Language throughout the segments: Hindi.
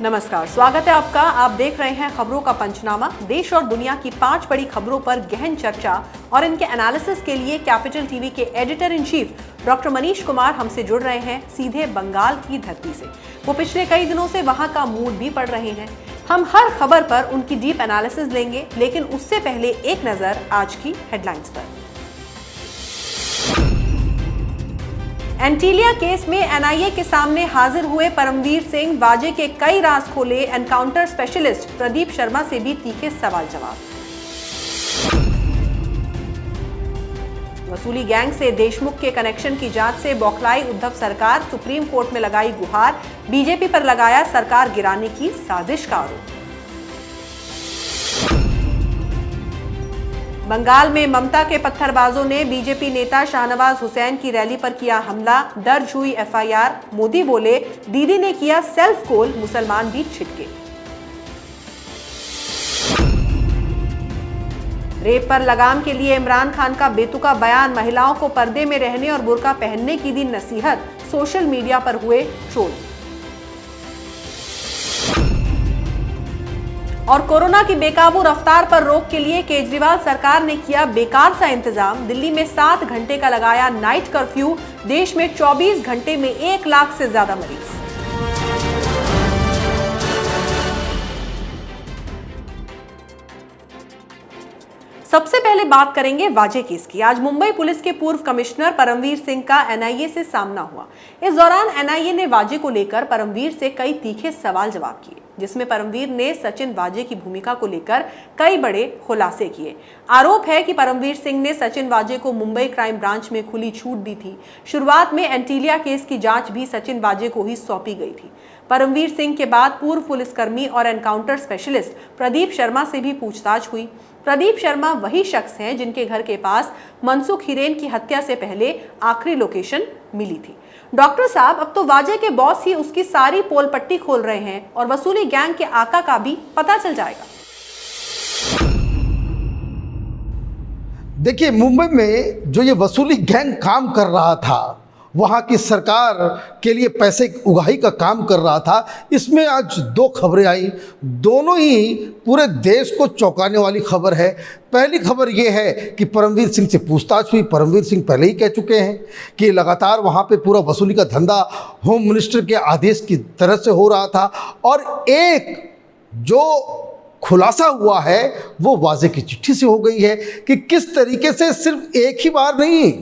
नमस्कार, स्वागत है आपका। आप देख रहे हैं खबरों का पंचनामा। देश और दुनिया की 5 बड़ी खबरों पर गहन चर्चा और इनके एनालिसिस के लिए कैपिटल टीवी के editor in chief doctor Manish Kumar हमसे जुड़ रहे हैं सीधे बंगाल की धरती से। वो पिछले कई दिनों से वहां का मूड भी पढ़ रहे हैं। हम हर खबर पर उनकी डीप एनालिसिस लेंगे, लेकिन उससे पहले एक नजर आज की हेडलाइंस पर। एंटीलिया केस में एनआईए के सामने हाजिर हुए परमवीर सिंह, वाजे के कई राज खोले। एनकाउंटर स्पेशलिस्ट प्रदीप शर्मा से भी तीखे सवाल जवाब। वसूली गैंग से देशमुख के कनेक्शन की जांच से बौखलाई उद्धव सरकार, सुप्रीम कोर्ट में लगाई गुहार। बीजेपी पर लगाया सरकार गिराने की साजिश का आरोप। बंगाल में ममता के पत्थरबाजों ने बीजेपी नेता शाहनवाज हुसैन की रैली पर किया हमला। दर्ज हुई एफआईआर। मोदी बोले दीदी ने किया सेल्फ कॉल, मुसलमान भी छिटके। रेप पर लगाम के लिए इमरान खान का बेतुका बयान। महिलाओं को पर्दे में रहने और बुर्का पहनने की दी नसीहत। सोशल मीडिया पर हुए ट्रोल। और कोरोना की बेकाबू रफ्तार पर रोक के लिए केजरीवाल सरकार ने किया बेकार सा इंतजाम। दिल्ली में 7 घंटे का लगाया नाइट कर्फ्यू। देश में 24 घंटे में 1 लाख से ज्यादा मरीज। सबसे पहले बात करेंगे वाजे केस की। आज मुंबई पुलिस के पूर्व कमिश्नर परमवीर सिंह का एनआईए से सामना हुआ। इस दौरान एनआईए ने वाजे को लेकर परमवीर से कई तीखे सवाल जवाब किए, जिसमें परमवीर ने सचिन वाजे की भूमिका को लेकर कई बड़े खुलासे किए। आरोप है कि परमवीर सिंह ने सचिन वाजे को मुंबई क्राइम ब्रांच में खुली छूट दी थी। शुरुआत में एंटीलिया केस की जांच भी सचिन वाजे को ही सौंपी गई थी। परमवीर सिंह के बाद पूर्व पुलिसकर्मी और एनकाउंटर स्पेशलिस्ट प्रदीप शर्मा से भी पूछताछ हुई। प्रदीप शर्मा वही शख्स हैं जिनके घर के पास मनसुख हिरेन की हत्या से पहले आखिरी लोकेशन मिली थी। डॉक्टर साहब, अब तो वाजे के बॉस ही उसकी सारी पोल पट्टी खोल रहे हैं और वसूली गैंग के आका का भी पता चल जाएगा। देखिए, मुंबई में जो ये वसूली गैंग काम कर रहा था, वहाँ की सरकार के लिए पैसे उगाही का काम कर रहा था, इसमें आज 2 खबरें आई। दोनों ही पूरे देश को चौंकाने वाली खबर है। पहली खबर ये है कि परमवीर सिंह से पूछताछ हुई। परमवीर सिंह पहले ही कह चुके हैं कि लगातार वहाँ पे पूरा वसूली का धंधा होम मिनिस्टर के आदेश की तरह से हो रहा था। और एक जो खुलासा हुआ है वो वाजे की चिट्ठी से हो गई है कि किस तरीके से सिर्फ एक ही बार नहीं,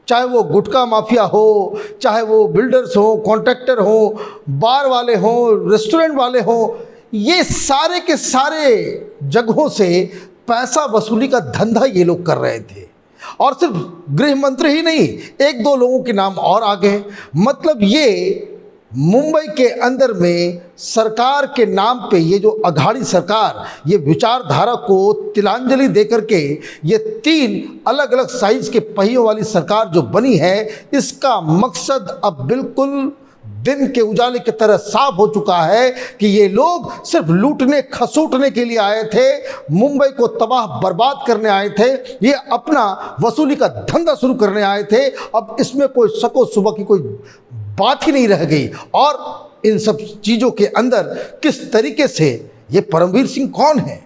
चाहे वो गुटखा माफिया हो, चाहे वो बिल्डर्स हो, कॉन्ट्रैक्टर हो, बार वाले हो, रेस्टोरेंट वाले हो, ये सारे के सारे जगहों से पैसा वसूली का धंधा ये लोग कर रहे थे। और सिर्फ गृह मंत्री ही नहीं, 1-2 लोगों के नाम और आ गए। मतलब ये मुंबई के अंदर में सरकार के नाम पे ये जो अघाड़ी सरकार, ये विचारधारा को तिलांजलि देकर के ये 3 अलग अलग साइज के पहियों वाली सरकार जो बनी है, इसका मकसद अब बिल्कुल दिन के उजाले की तरह साफ हो चुका है कि ये लोग सिर्फ लूटने खसूटने के लिए आए थे, मुंबई को तबाह बर्बाद करने आए थे, ये अपना वसूली का धंधा शुरू करने आए थे। अब इसमें कोई शको सुबह की कोई बात ही नहीं रह गई। और इन सब चीज़ों के अंदर किस तरीके से ये परमवीर सिंह कौन है,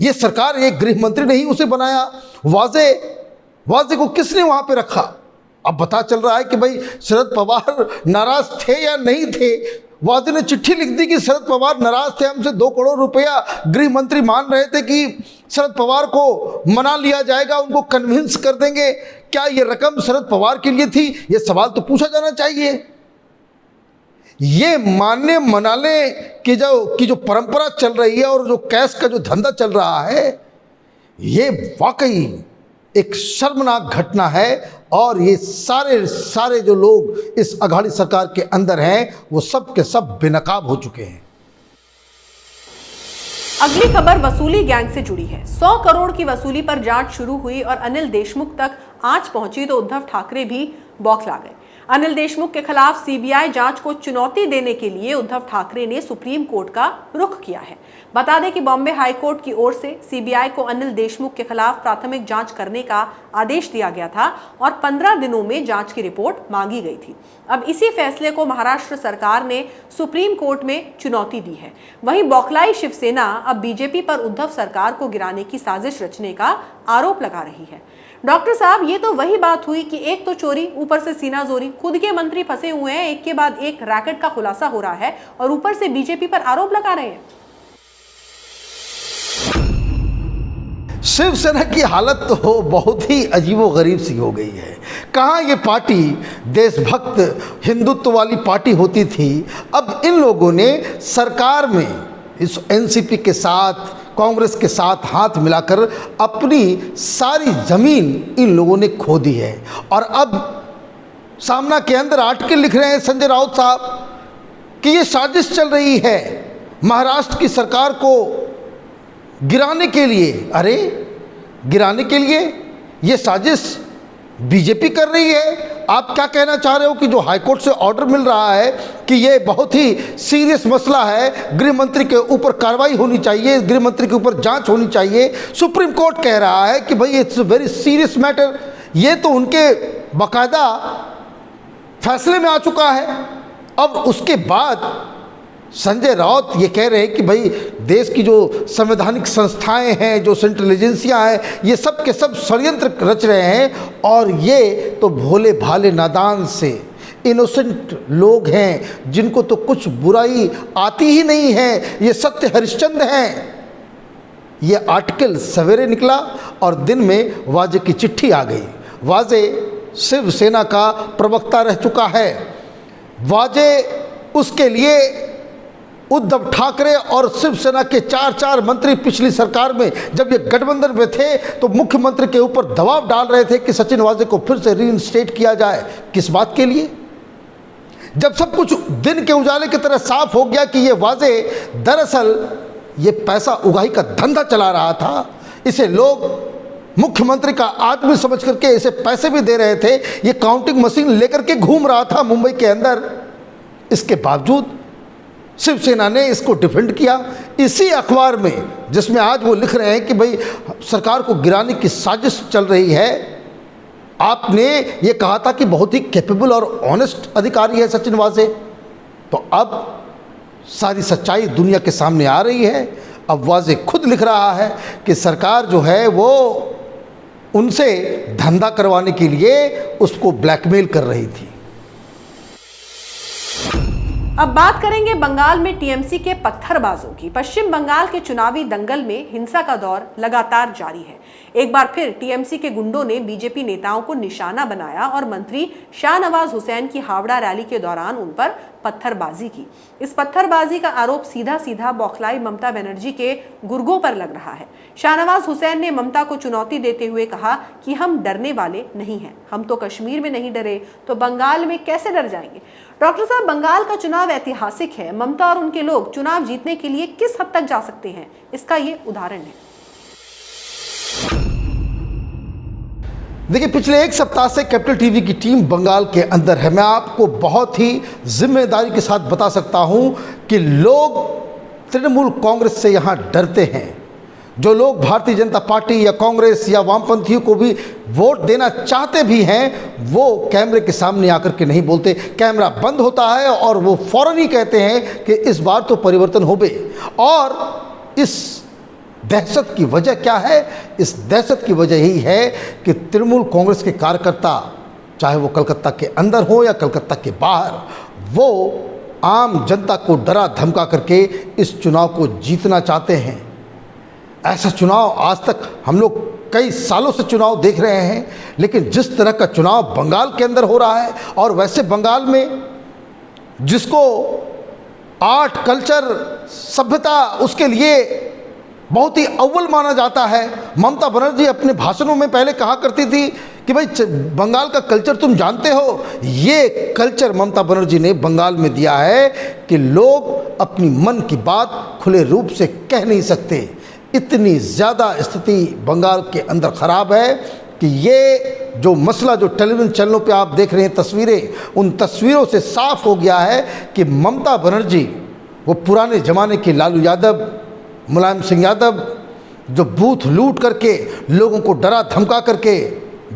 ये सरकार, ये गृह मंत्री ने ही उसे बनाया। वाजे को किसने वहाँ पे रखा? अब पता चल रहा है कि भाई शरद पवार नाराज थे या नहीं थे। वाजे ने चिट्ठी लिख दी कि शरद पवार नाराज थे, हमसे 2 करोड़ रुपया गृह मंत्री मान रहे थे कि शरद पवार को मना लिया जाएगा, उनको कन्विंस कर देंगे। क्या ये रकम शरद पवार के लिए थी? ये सवाल तो पूछा जाना चाहिए। ये मानने मनाने की जो परंपरा चल रही है और जो कैश का जो धंधा चल रहा है, ये वाकई एक शर्मनाक घटना है। और ये सारे जो लोग इस अघाड़ी सरकार के अंदर हैं, वो सब के सब बेनकाब हो चुके हैं। अगली खबर वसूली गैंग से जुड़ी है। 100 करोड़ की वसूली पर जांच शुरू हुई और अनिल देशमुख तक आंच पहुंची तो उद्धव ठाकरे भी बौखला गए। अनिल देशमुख के खिलाफ सीबीआई जांच को चुनौती देने के लिए उद्धव ठाकरे ने सुप्रीम कोर्ट का रुख किया है। बता दें कि बॉम्बे हाई कोर्ट की ओर से सीबीआई को अनिल देशमुख के खिलाफ प्राथमिक जांच करने का आदेश दिया गया था और 15 दिनों में जांच की रिपोर्ट मांगी गई थी। अब इसी फैसले को महाराष्ट्र सरकार ने सुप्रीम कोर्ट में चुनौती दी है। वहीं बौखलाई शिवसेना अब बीजेपी पर उद्धव सरकार को गिराने की साजिश रचने का आरोप लगा रही है। डॉक्टर साहब, ये तो वही बात हुई कि एक तो चोरी, ऊपर से सीना जोरी, खुद के मंत्री फंसे हुए हैं, एक के बाद एक रैकेट का खुलासा हो रहा है और ऊपर से बीजेपी पर आरोप लगा रहे हैं। शिवसेना की हालत तो बहुत ही अजीबोगरीब सी हो गई है। कहाँ ये पार्टी देशभक्त हिंदुत्व वाली पार्टी होती थी, अब इन लोगों ने सरकार में इस एनसीपी के साथ, कांग्रेस के साथ हाथ मिलाकर अपनी सारी ज़मीन इन लोगों ने खो दी है। और अब सामना के अंदर आर्टिकल लिख रहे हैं संजय राउत साहब कि ये साजिश चल रही है महाराष्ट्र की सरकार को गिराने के लिए। अरे गिराने के लिए ये साजिश बीजेपी कर रही है। आप क्या कहना चाह रहे हो कि जो हाईकोर्ट से ऑर्डर मिल रहा है कि ये बहुत ही सीरियस मसला है, गृह मंत्री के ऊपर कार्रवाई होनी चाहिए, गृह मंत्री के ऊपर जांच होनी चाहिए, सुप्रीम कोर्ट कह रहा है कि भाई it's a very serious matter, ये तो उनके बाकायदा फैसले में आ चुका है। अब उसके बाद संजय राउत ये कह रहे हैं कि भाई देश की जो संवैधानिक संस्थाएं हैं, जो सेंट्रल एजेंसियां हैं, ये सब के सब षड्यंत्र रच रहे हैं और ये तो भोले भाले नादान से इनोसेंट लोग हैं जिनको तो कुछ बुराई आती ही नहीं है, ये सत्य हरिश्चंद्र हैं। ये आर्टिकल सवेरे निकला और दिन में वाजे की चिट्ठी आ गई। वाजे शिवसेना का प्रवक्ता रह चुका है। वाजे उसके लिए उद्धव ठाकरे और शिवसेना के चार मंत्री पिछली सरकार में जब ये गठबंधन में थे तो मुख्यमंत्री के ऊपर दबाव डाल रहे थे कि सचिन वाजे को फिर से रीइंस्टेट किया जाए। किस बात के लिए? जब सब कुछ दिन के उजाले की तरह साफ हो गया कि ये वाजे दरअसल ये पैसा उगाही का धंधा चला रहा था, इसे लोग मुख्यमंत्री का आदमी समझ करके इसे पैसे भी दे रहे थे, ये काउंटिंग मशीन लेकर के घूम रहा था मुंबई के अंदर। इसके बावजूद शिवसेना ने इसको डिफेंड किया। इसी अखबार में जिसमें आज वो लिख रहे हैं कि भाई सरकार को गिराने की साजिश चल रही है, आपने ये कहा था कि बहुत ही कैपेबल और ऑनेस्ट अधिकारी है सचिन वाजे। तो अब सारी सच्चाई दुनिया के सामने आ रही है। अब वाजे खुद लिख रहा है कि सरकार जो है वो उनसे धंधा करवाने के लिए उसको ब्लैकमेल कर रही थी। अब बात करेंगे बंगाल में टीएमसी के पत्थरबाजों की। पश्चिम बंगाल के चुनावी दंगल में हिंसा का दौर लगातार जारी है। एक बार फिर टीएमसी के गुंडों ने बीजेपी नेताओं को निशाना बनाया और मंत्री शाहनवाज हुसैन की हावड़ा रैली के दौरान उन पर पत्थरबाजी की। इस पत्थरबाजी का आरोप सीधा सीधा बौखलाई ममता बनर्जी के गुर्गों पर लग रहा है। शाहनवाज हुसैन ने ममता को चुनौती देते हुए कहा कि हम डरने वाले नहीं हैं, हम तो कश्मीर में नहीं डरे तो बंगाल में कैसे डर जाएंगे। डॉक्टर साहब, बंगाल का चुनाव ऐतिहासिक है। ममता और उनके लोग चुनाव जीतने के लिए किस हद तक जा सकते हैं, इसका ये उदाहरण है। देखिए, पिछले एक सप्ताह से कैपिटल टीवी की टीम बंगाल के अंदर है। मैं आपको बहुत ही जिम्मेदारी के साथ बता सकता हूं कि लोग तृणमूल कांग्रेस से यहां डरते हैं। जो लोग भारतीय जनता पार्टी या कांग्रेस या वामपंथियों को भी वोट देना चाहते भी हैं, वो कैमरे के सामने आकर के नहीं बोलते। कैमरा बंद होता है और वो फौरन ही कहते हैं कि इस बार तो परिवर्तन हो गए। और इस दहशत की वजह क्या है? इस दहशत की वजह यही है कि तृणमूल कांग्रेस के कार्यकर्ता, चाहे वो कलकत्ता के अंदर हो या कलकत्ता के बाहर, वो आम जनता को डरा धमका करके इस चुनाव को जीतना चाहते हैं। ऐसा चुनाव आज तक हम लोग कई सालों से चुनाव देख रहे हैं, लेकिन जिस तरह का चुनाव बंगाल के अंदर हो रहा है, और वैसे बंगाल में जिसको आर्ट, कल्चर, सभ्यता उसके लिए बहुत ही अव्वल माना जाता है। ममता बनर्जी अपने भाषणों में पहले कहा करती थी कि भाई बंगाल का कल्चर तुम जानते हो। ये कल्चर ममता बनर्जी ने बंगाल में दिया है कि लोग अपनी मन की बात खुले रूप से कह नहीं सकते। इतनी ज़्यादा स्थिति बंगाल के अंदर ख़राब है कि ये जो मसला जो टेलीविज़न चैनलों पे आप देख रहे हैं तस्वीरें, उन तस्वीरों से साफ हो गया है कि ममता बनर्जी वो पुराने ज़माने के लालू यादव, मुलायम सिंह यादव, जो बूथ लूट करके लोगों को डरा धमका करके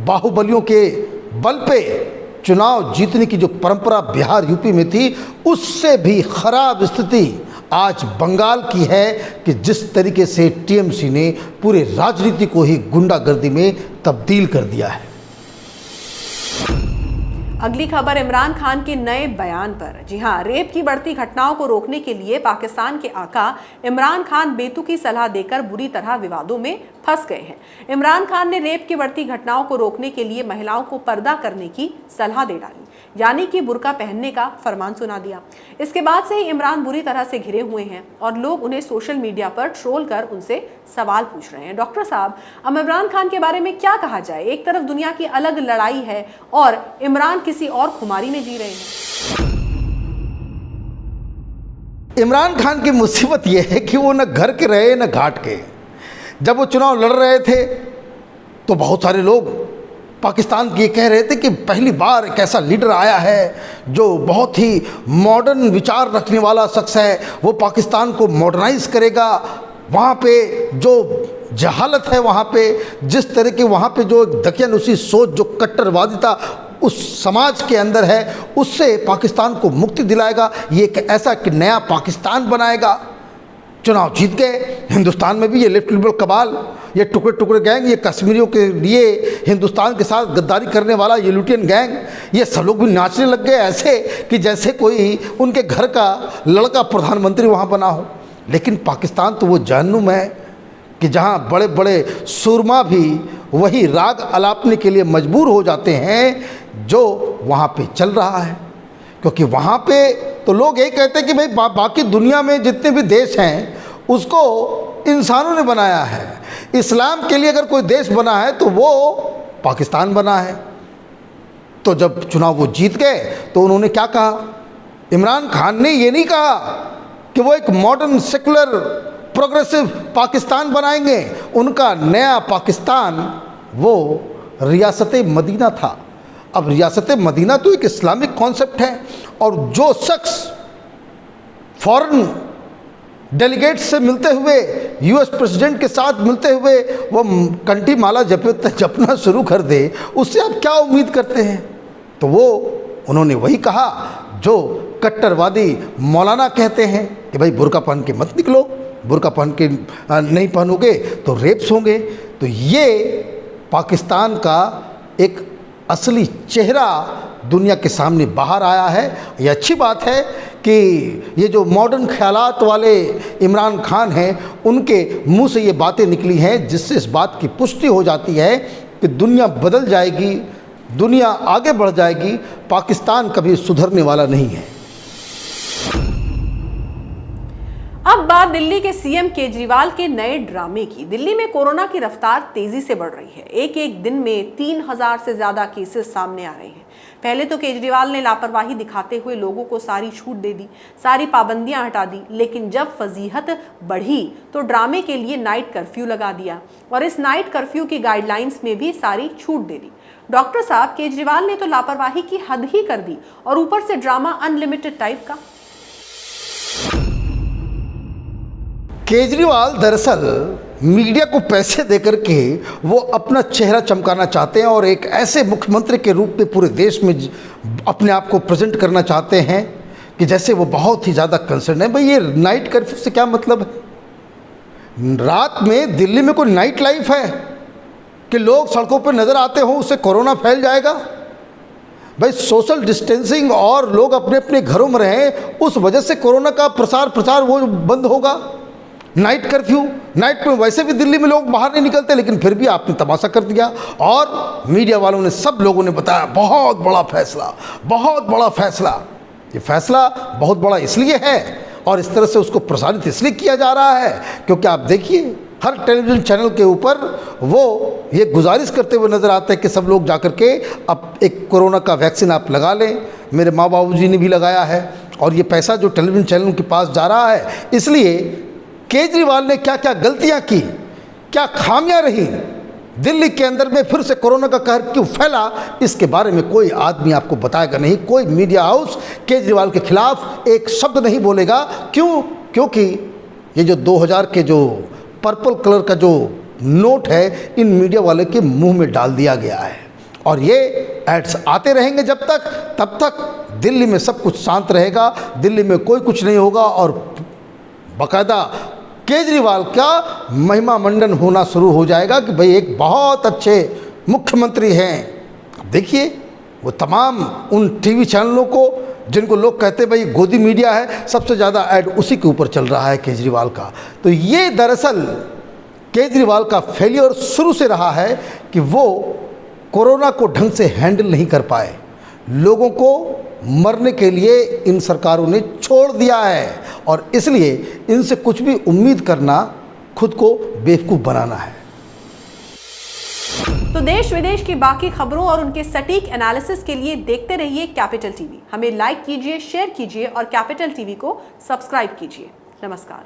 बाहुबलियों के बल पे चुनाव जीतने की जो परंपरा बिहार यूपी में थी, उससे भी खराब स्थिति आज बंगाल की है कि जिस तरीके से टीएमसी ने पूरे राजनीति को ही गुंडागर्दी में तब्दील कर दिया है। अगली खबर इमरान खान के नए बयान पर। जी हां, रेप की बढ़ती घटनाओं को रोकने के लिए पाकिस्तान के आका इमरान खान बेतुकी सलाह देकर बुरी तरह विवादों में फंस गए हैं। इमरान खान ने रेप की बढ़ती घटनाओं को रोकने के लिए महिलाओं को पर्दा करने की सलाह दे डाली, यानी कि बुर्का पहनने का फरमान सुना दिया। इसके बाद से ही इमरान बुरी तरह से घिरे हुए हैं और लोग उन्हें सोशल मीडिया पर ट्रोल कर उनसे सवाल पूछ रहे हैं। डॉक्टर साहब, अब इमरान खान के बारे में क्या कहा जाए? एक तरफ दुनिया की अलग लड़ाई है और इमरान किसी और खुमारी में जी रहे हैं। इमरान खान की मुसीबत यह है कि वो न घर के रहे न घाट के। जब वो चुनाव लड़ रहे थे तो बहुत सारे लोग पाकिस्तान के कह रहे थे कि पहली बार एक ऐसा लीडर आया है जो बहुत ही मॉडर्न विचार रखने वाला शख्स है, वो पाकिस्तान को मॉडर्नाइज करेगा। वहाँ पे जो जहालत है, वहाँ पे जिस तरह के वहाँ पे जो दकियानुसी सोच, जो कट्टरवादिता उस समाज के अंदर है, उससे पाकिस्तान को मुक्ति दिलाएगा। ये एक ऐसा कि नया पाकिस्तान बनाएगा। चुनाव जीत गए। हिंदुस्तान में भी ये लेफ्ट लिबरल कबाल, ये टुकड़े टुकड़े गैंग, ये कश्मीरियों के लिए हिंदुस्तान के साथ गद्दारी करने वाला ये लुटियन गैंग, ये सब लोग भी नाचने लग गए ऐसे कि जैसे कोई उनके घर का लड़का प्रधानमंत्री वहाँ बना हो। लेकिन पाकिस्तान तो वो जहन्नुम है कि जहाँ बड़े बड़े सुरमा भी वही राग अलापने के लिए मजबूर हो जाते हैं जो वहाँ पे चल रहा है। क्योंकि वहाँ पे तो लोग यही कहते हैं कि भाई बाकी दुनिया में जितने भी देश हैं उसको इंसानों ने बनाया है। इस्लाम के लिए अगर कोई देश बना है तो वो पाकिस्तान बना है। तो जब चुनाव वो जीत गए तो उन्होंने क्या कहा? इमरान खान ने ये नहीं कहा कि वो एक मॉडर्न सेकुलर प्रोग्रेसिव पाकिस्तान बनाएंगे। उनका नया पाकिस्तान वो रियासत मदीना था। अब रियासत मदीना तो एक इस्लामिक कॉन्सेप्ट है और जो शख्स फॉरेन डेलीगेट से मिलते हुए, यूएस प्रेसिडेंट के साथ मिलते हुए वो कंठी माला जपना शुरू कर दे, उससे आप क्या उम्मीद करते हैं? तो वो उन्होंने वही कहा जो कट्टरवादी मौलाना कहते हैं कि भाई बुर्का पहन के मत निकलो, बुर्का पहन के नहीं पहनोगे तो रेप्स होंगे। तो ये पाकिस्तान का एक असली चेहरा दुनिया के सामने बाहर आया है। ये अच्छी बात है कि ये जो मॉडर्न ख्यालात वाले इमरान खान हैं उनके मुंह से ये बातें निकली हैं जिससे इस बात की पुष्टि हो जाती है कि दुनिया बदल जाएगी, दुनिया आगे बढ़ जाएगी, पाकिस्तान कभी सुधरने वाला नहीं है। अब बात दिल्ली के सीएम केजरीवाल के नए ड्रामे की। दिल्ली में कोरोना की रफ्तार तेजी से बढ़ रही है। एक एक दिन में 3000 से ज्यादा केसेस सामने आ रहे हैं। पहले तो केजरीवाल ने लापरवाही दिखाते हुए लोगों को सारी छूट दे दी, सारी पाबंदियां हटा दी, लेकिन जब फजीहत बढ़ी तो ड्रामे के लिए नाइट कर्फ्यू लगा दिया और इस नाइट कर्फ्यू की गाइडलाइंस में भी सारी छूट दे दी। डॉक्टर साहब, केजरीवाल ने तो लापरवाही की हद ही कर दी और ऊपर से ड्रामा अनलिमिटेड टाइप का। केजरीवाल दरअसल मीडिया को पैसे देकर के वो अपना चेहरा चमकाना चाहते हैं और एक ऐसे मुख्यमंत्री के रूप में पूरे देश में अपने आप को प्रेजेंट करना चाहते हैं कि जैसे वो बहुत ही ज़्यादा कंसर्न है। भाई ये नाइट कर्फ्यू से क्या मतलब है? रात में दिल्ली में कोई नाइट लाइफ है कि लोग सड़कों पर नज़र आते हों, उससे कोरोना फैल जाएगा? भाई सोशल डिस्टेंसिंग और लोग अपने अपने घरों में रहें, उस वजह से कोरोना का प्रसार वो बंद होगा। नाइट कर्फ्यू, नाइट में वैसे भी दिल्ली में लोग बाहर नहीं निकलते, लेकिन फिर भी आपने तमाशा कर दिया और मीडिया वालों ने, सब लोगों ने बताया बहुत बड़ा फैसला, बहुत बड़ा फैसला। ये फैसला बहुत बड़ा इसलिए है और इस तरह से उसको प्रसारित इसलिए किया जा रहा है क्योंकि आप देखिए हर टेलीविज़न चैनल के ऊपर वो ये गुजारिश करते हुए नज़र आता है कि सब लोग जाकर के अब एक कोरोना का वैक्सीन आप लगा लें। मेरे माँ बाबूजी ने भी लगाया है और ये पैसा जो टेलीविज़न चैनलों के पास जा रहा है, इसलिए केजरीवाल ने क्या क्या गलतियां की, क्या खामियां रही, दिल्ली के अंदर में फिर से कोरोना का कहर क्यों फैला, इसके बारे में कोई आदमी आपको बताएगा नहीं। कोई मीडिया हाउस केजरीवाल के खिलाफ एक शब्द नहीं बोलेगा। क्यों? क्योंकि ये जो 2000 के जो पर्पल कलर का जो नोट है, इन मीडिया वाले के मुंह में डाल दिया गया है और ये एड्स आते रहेंगे तब तक दिल्ली में सब कुछ शांत रहेगा, दिल्ली में कोई कुछ नहीं होगा और बाकायदा केजरीवाल का महिमा मंडन होना शुरू हो जाएगा कि भाई एक बहुत अच्छे मुख्यमंत्री हैं। देखिए वो तमाम उन टीवी चैनलों को जिनको लोग कहते हैं भाई गोदी मीडिया है, सबसे ज़्यादा ऐड उसी के ऊपर चल रहा है केजरीवाल का। तो ये दरअसल केजरीवाल का फेलियर शुरू से रहा है कि वो कोरोना को ढंग से हैंडल नहीं कर पाए। लोगों को मरने के लिए इन सरकारों ने छोड़ दिया है और इसलिए इनसे कुछ भी उम्मीद करना खुद को बेवकूफ़ बनाना है। तो देश विदेश की बाकी खबरों और उनके सटीक एनालिसिस के लिए देखते रहिए कैपिटल टीवी। हमें लाइक कीजिए, शेयर कीजिए और कैपिटल टीवी को सब्सक्राइब कीजिए। नमस्कार।